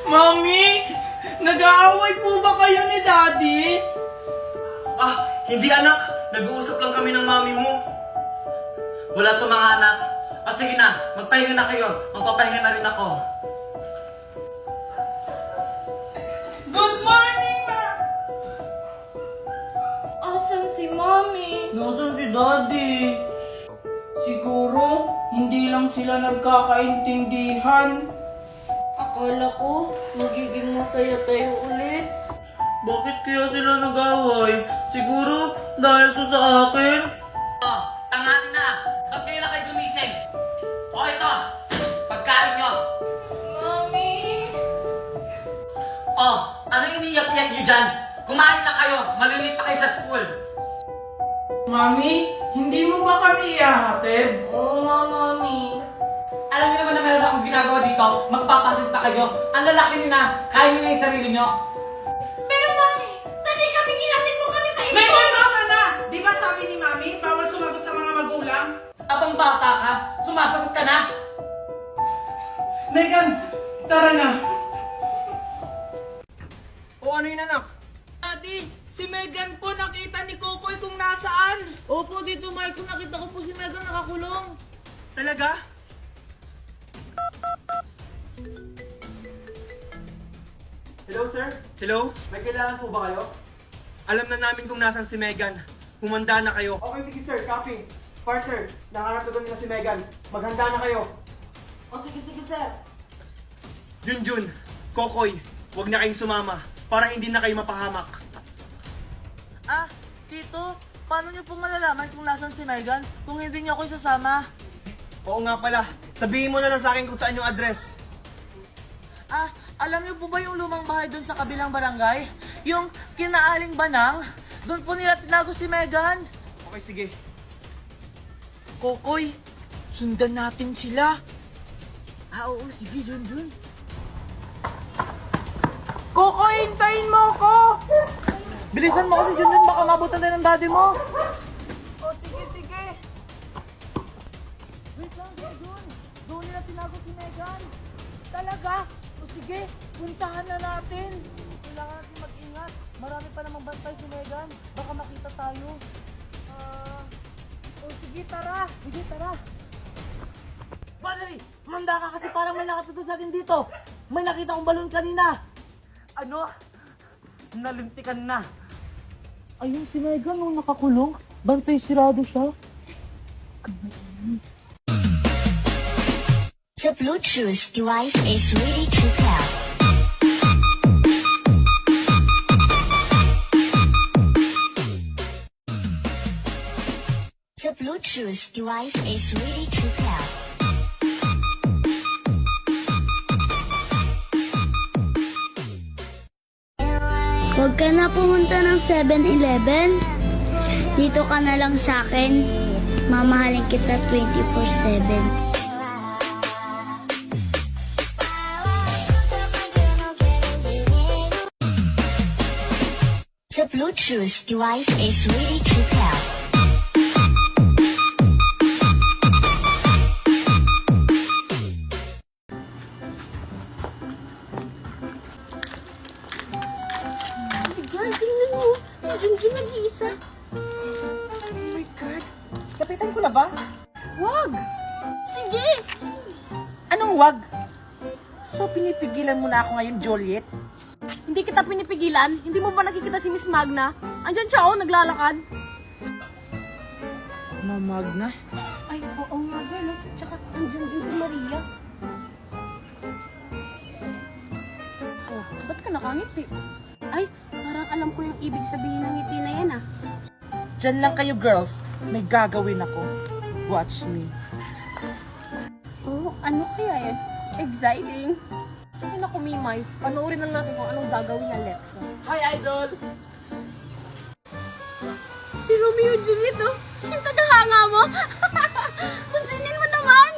Mami, nag-aaway po ba kayo ni Daddy? Hindi anak. Nag-uusap lang kami ng mami mo. Wala to mga anak. Sige na, magpahinga na kayo. Magpapahinga na rin ako. Good morning, Ma! Asan si Mommy? Nasaan si Daddy? Siguro, hindi lang sila nagkakaintindihan. Akala ko, magiging masaya tayo ulit. Bakit kaya sila nag-aaway? Siguro, dahil to sa akin? Tanghali na. Ba't kayo na kayo gumising? Ito. Pagkain nyo. Mommy? Ano iniyak-iyak nyo dyan? Kumain na kayo. Malilate pa kayo sa school. Mami, hindi mo ba kami ihahatid? Oo nga, Mommy. Alam niyo naman na meron akong ginagawa dito. Magpapahatid pa kayo. Ang lalaki niyo na. Kaya niyo na yung sarili niyo. Pero Mommy, sanay kami ihatid mo kami sa May tama na! Di ba sabi ni Mami, bawal sumagot sa mga magulang? Abang bata ka, sumasagot ka na. Megan, tara na. O ano yun anak? Daddy, si Megan po nakita ni Kokoy kung nasaan. Opo, dito Marco, nakita ko po si Megan nakakulong. Talaga? Hello sir? Hello? May kailangan po ba kayo? Alam na namin kung nasan si Megan. Humanda na kayo. Okay, sige sir, copy. Partner, nakaharap na nila si Megan. Maghanda na kayo. O sige, sir. Junjun, Kokoy, huwag na kayong sumama para hindi na kayo mapahamak. Tito, paano niyo po malalaman kung nasan si Megan kung hindi niyo ako isasama? Oo nga pala. Sabihin mo na lang sa akin kung saan yung address. Alam niyo po ba yung lumang bahay doon sa kabilang barangay? Yung kinaaling banang? Doon po nila tinago si Megan. Okay, sige. Kokoy, sundan natin sila. Oo, sige, Junjun. Kokoy, hintayin mo ako! Bilisan mo kasi, Junjun, baka mabutan tayo ng daddy mo. Sige. Wait lang, Junjun. Doon nila tinago si Megan. Talaga? Sige, puntahan na natin. Kailangan natin mag-ingat. Marami pa namang bantay si Megan. Baka makita tayo. Sige, tara. Valerie, manda ka kasi parang may nakatutod sa atin dito. May nakita kong balon kanina. Ano? Nalintikan na. Ayun si Megan nung nakakulong. Bantay sirado siya. The Bluetooth device is ready to pair. The Bluetooth device is ready to pair. Huwag ka na pumunta ng 7-Eleven. Dito ka na lang sa akin. Mamahalin kita 24/7. The Bluetooth device is ready to pair. Girl, tingnan mo. Si Junjun nag-iisa. Oh my God. Kapitan ko na ba? Wag! Sige! Anong wag? So, pinipigilan mo na ako ngayon, Juliet? Hindi kita pinipigilan. Hindi mo ba nakikita si Miss Magna? Andyan siya, naglalakad. Magna? Ay, oo nga, girl. Tsaka, andyan din si Maria. Oh, ba't ka nakangiti? Ay, parang alam ko yung ibig sabihin ng ngiti na yan, Diyan lang kayo, girls. May gagawin ako. Watch me. Oh, ano kaya yan? Exciting. Ay, naku, Mimay. Panoorin na natin kung anong gagawin ng Lexa. Hi, Idol! Si Romeo and Juliet, yung tagahanga mo. Pansinin mo naman.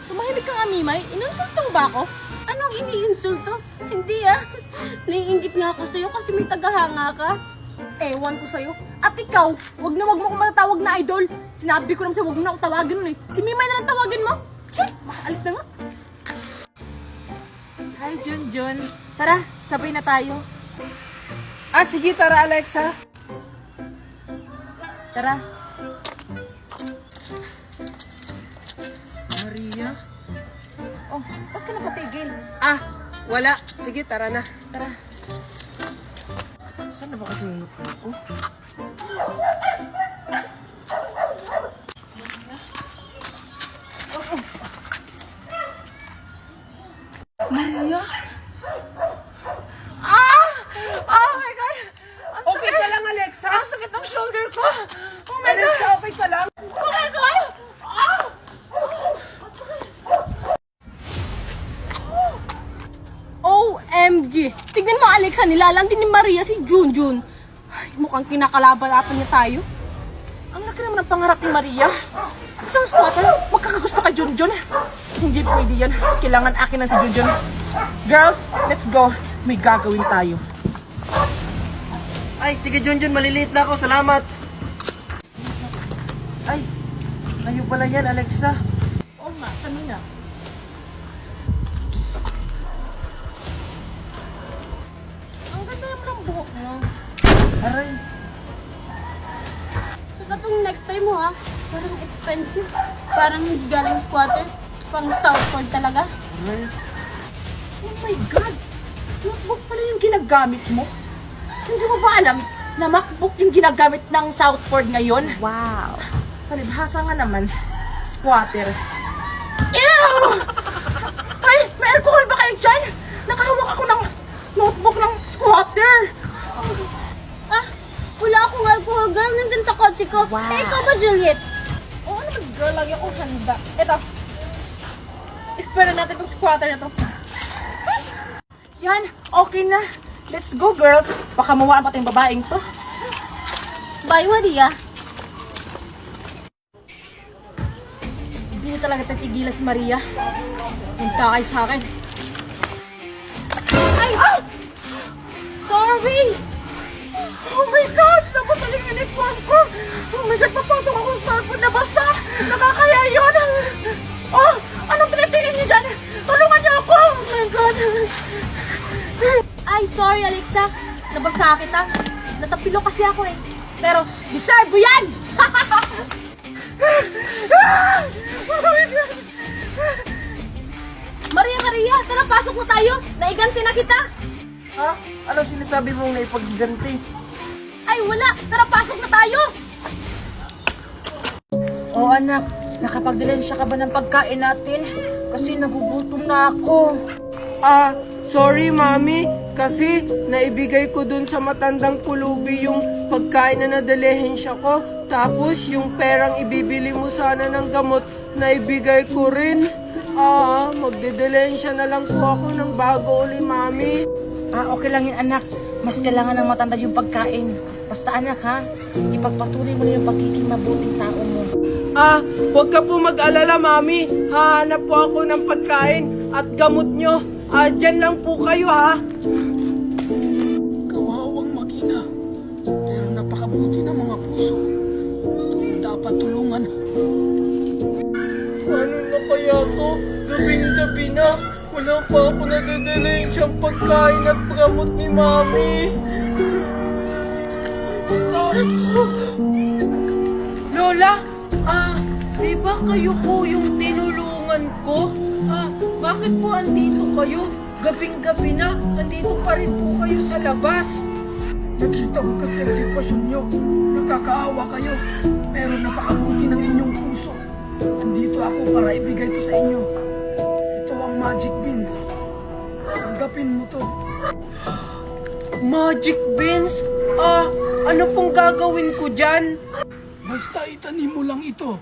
Tumahimik ka nga, Mimay. Inulsulto mo ba ako? Anong iniinsulto? Hindi, Naiingit nga ako sa'yo kasi may tagahanga ka. Ewan ko sa'yo. At ikaw, wag mo akong matatawag na idol. Sinabi ko naman sa'yo, wag mo na akong tawagin nun eh. Si Mimay na lang tawagin mo. Che, makaalis na nga. Hi, Junjun. Tara, sabay na tayo. Ah, sige, tara Alexa. Tara. Maria? Oh, ba't ka napatigil? Ah, wala. Sige, tara na. Tara. Saan na ba kasi yung lupa ko? Maria? Oh my God! Okay ka lang, Alexa? Ang sakit ng shoulder ko! Oh my Alexa, God! okay ka lang? Oh my God! OMG! Tignan mo, Alexa, nilalandi ni Maria si Junjun. Ay, mukhang kinakalaban-laban niya tayo. Ang laki naman ng pangarap ni Maria. Isang squatter, magkakagusto ka, Junjun. Hindi pwede yan. Kailangan akin na si Junjun. Girls, let's go. May gagawin tayo. Ay, sige Junjun, maliliit na ako. Salamat. Ay, kayo pala yan, Alexa. Oo nga, kanina. Ang ganda naman ng buhok mo. Aray. Saka tong necktie mo ha, parang expensive. Parang hindi galing squatter. Pang Southport talaga. Aray. Oh my God! Notebook pala yung ginagamit mo? Hindi mo ba alam na MacBook yung ginagamit ng Southport ngayon? Wow! Palibhasa nga naman, squatter. Ew! Ay, may alcohol ba kayo dyan? Nakahawak ako ng notebook ng squatter. Ah, wala akong alcohol girl. Nandun sa kotse ko. Wow. Eh, ikaw ba, Juliet? Oo naman, girl. Lagi akong handa. Ito. Explore na natin itong squatter na to. Yan, okay na. Let's go, girls. Baka mawaan pa tayong babaeng to. Bye, Maria. Hindi na talaga tatigilan si Maria. Punta kayo sa akin. Ay! Ah! Sorry! Oh my God! Nabasa yung uniform ko! Oh my God! Papasok ako sa sarpon na basa! Nakakaya yun! Oh! Anong pinatingin niyo dyan? Tulungan niyo ako! Oh my God! Ay, sorry, Alexa. Nabasa kita. Natapilo kasi ako eh. Pero, deserve mo yan! Oh my God! Maria, tara, pasok na tayo. Naiganti na kita. Ha? Anong sinasabi mong naipaggiganti? Ay, wala. Tara, pasok na tayo. Oh anak, nakapagdilensya ka ba ng pagkain natin? Kasi nagugutom na ako. Ah, sorry mami. Kasi naibigay ko dun sa matandang kulubi yung pagkain na nadalehensya ko. Tapos yung perang ibibili mo sana ng gamot, naibigay ko rin. Ah, magdedelensya na lang po ako ng bago uli, mami. Okay lang yun anak. Mas kailangan ng matanda yung pagkain. Basta anak ha, ipagpatuloy mo na yung pagiging mabuting tao mo. Ah, huwag ka po mag-alala, mami. Hahanap po ako ng pagkain at gamot nyo. Ah, dyan lang po kayo, ha? Kawawang mag-ina, pero napakabuti ng mga puso. Ito yung dapat tulungan. Ano na kaya to? Gabing-gabi na. Wala pa ako nadadalhin siyang pagkain at gamot ni mami. Lola, di ba kayo po yung tinulungan ko? Bakit po andito kayo? Gabing-gabi na, andito pa rin po kayo sa labas. Nakita ko kasi ang sitwasyon nyo. Nakakaawa kayo, pero napakabuti ng inyong puso. Andito ako para ibigay to sa inyo. Ito ang magic beans. Tanggapin mo to. Magic beans? Ano pong gagawin ko dyan? Basta itanim mo lang ito.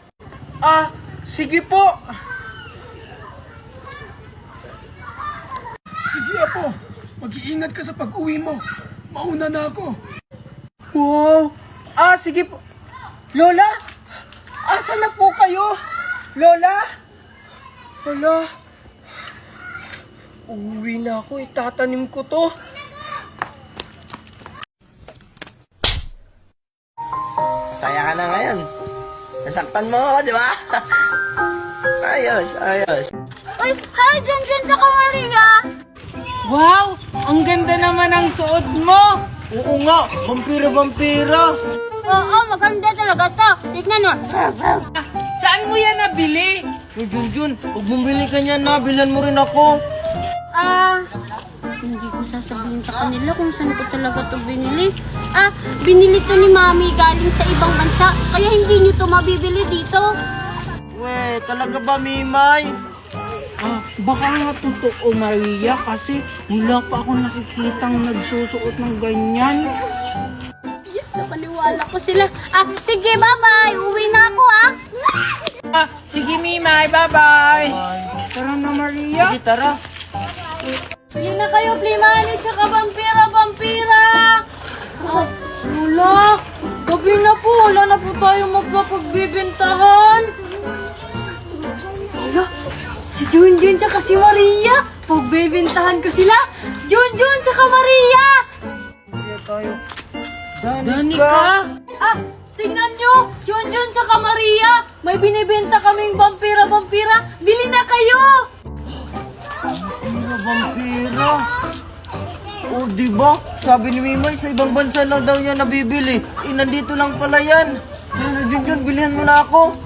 Sige po. Sige apo, mag-iingat ka sa pag-uwi mo. Mauna na ako. Wow! Sige po. Lola? Asa na po kayo? Lola? Lola? Uwi na ako. Itatanim ko to. Saya ka na ngayon. Nasaktan mo ako, di ba? Ayos, ayos. Uy, hi, Junjun, saka Maria. Wow! Ang ganda naman ang suot mo! Oo nga, vampira-vampira. Oo, maganda talaga to. Tignan mo. Saan mo yan nabili? Junjun, huwag mong bili ka niyan na, bilhan mo rin ako. Hindi ko sasabihin sa kanila kung saan ko talaga to binili. Binili to ni Mami galing sa ibang bansa. Kaya hindi nyo to mabibili dito. We, talaga ba, Mimay? Baka nga totoo, Maria, kasi wala pa ako nakikitang nagsusuot ng ganyan. Yes, napaniwala ko sila. Sige, bye-bye. Uwi na ako, Sige, Mimay, bye-bye! Tara na, Maria. Sige, tara. Sige na kayo, Plimani, tsaka vampira! Wala. Gabi na po. Wala na po tayo magpapagbibintahan. Wala. Si Junjun tsaka si Maria. Pagbibintahan ko sila. Junjun tsaka Maria. Danica! Tingnan nyo. Junjun tsaka Maria. May binibenta kaming vampira. Bili na kayo. Vampira. Oh, diba? Sabi ni Mimay, sa ibang bansa lang daw niya nabibili. Nandito lang pala yan. Tara na, Junjun, bilhan mo na ako.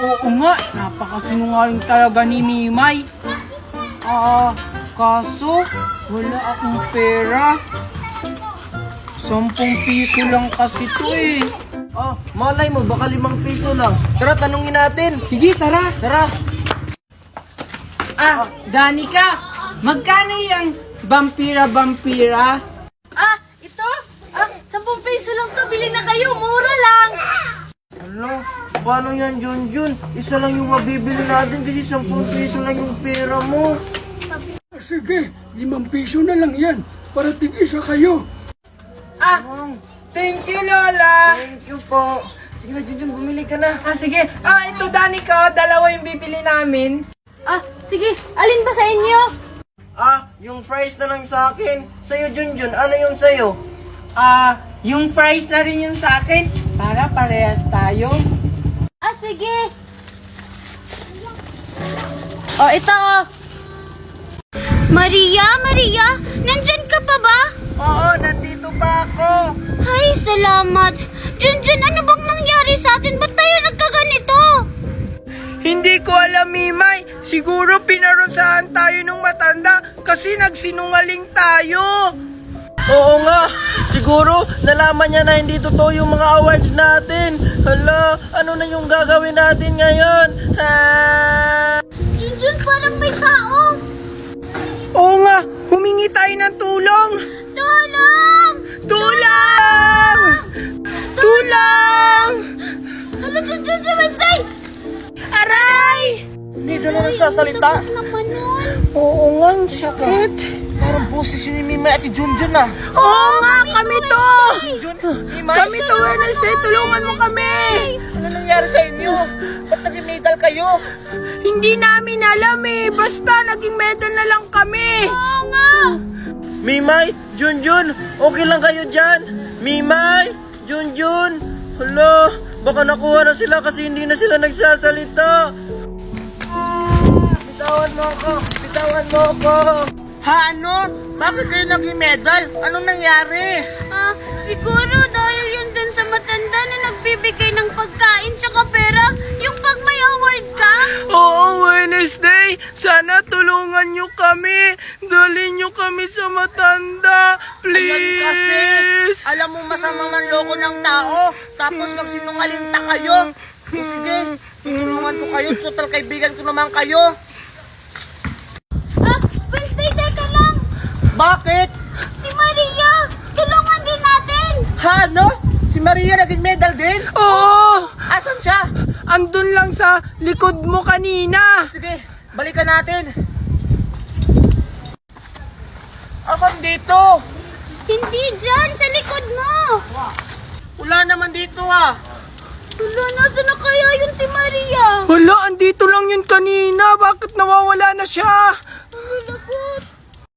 Oo nga, napakasinungaling talaga ni Mimay. Kaso, wala akong pera. 10 piso lang kasi to eh. Malay mo, baka 5 piso lang. Tara, tanungin natin. Sige, tara. Tara. Danica, magkano yung vampira? Ito? 10 piso lang to. Bili na kayo. Mura lang. Ano? Paano yan, Junjun? Isa lang yung mabibili natin kasi 10 piso lang yung pera mo. Sige, 5 piso na lang yan. Para tig-isa kayo. Thank you, Lola. Thank you po. Sige na, Junjun, bumili ka na. Sige. Ito, Danica, dalawa yung bibili namin. Sige. Alin ba sa inyo? Yung fries na lang sa akin. Sa'yo, Junjun, ano yung sa'yo? Yung fries na rin yung sa akin. Para parehas tayo. Sige. Ito. Maria, nandyan ka pa ba? Oo, nandito pa ako. Ay, salamat. Junjun, ano bang nangyari sa atin? Ba't tayo nagkaganito? Hindi ko alam, Mimay. Siguro pinarusahan tayo nung matanda kasi nagsinungaling tayo. Oo nga, siguro nalaman niya na hindi totoo yung mga awards natin. Hala, ano na yung gagawin natin ngayon? Junjun, parang may tao. Oo nga, humingi tayo ng tulong. Tulong! Tulong! Tulong! Hala, Junjun, si Wednesday! Aray! Hindi na nagsasalita. Sakit naman nun. Oo nga, ang sakit. Parang boses yun ni Mimay at ni Junjun ah. Oo nga, kami to! Junjun, Mimay? Kami to, Wednesday, tulungan mo kami! Ano nangyari sa inyo? Ba't naging medal kayo? Hindi namin alam eh, basta naging medal na lang kami! Oo nga. Mimay, Junjun, okay lang kayo dyan? Mimay, Junjun, hala, baka nakuha na sila kasi hindi na sila nagsasalita. Bitawan mo ako, bitawan mo ako. Ano? Bakit kayo naging medal? Anong nangyari? Siguro dahil yun dun sa matanda na nagbibigay ng pagkain tsaka pera, yung pag may award ka. Oo, Wednesday! Sana tulungan nyo kami! Dalhin nyo kami sa matanda! Please! Ayan kasi, alam mo masamang manloko ng tao, tapos nagsinungaling ta kayo. O sige, tutulungan ko kayo, total kaibigan ko naman kayo. Wednesday, teka lang. Bakit? Si Maria, tulungan din natin. No? Si Maria naging medal din? Oo! Asan siya? Andun lang sa likod mo kanina! Sige, balikan natin. Asan dito? Hindi dyan, sa likod mo. Wala naman dito ah. Wala, nasa na kaya yun si Maria? Hala, andito lang yun kanina. Bakit nawawala na siya?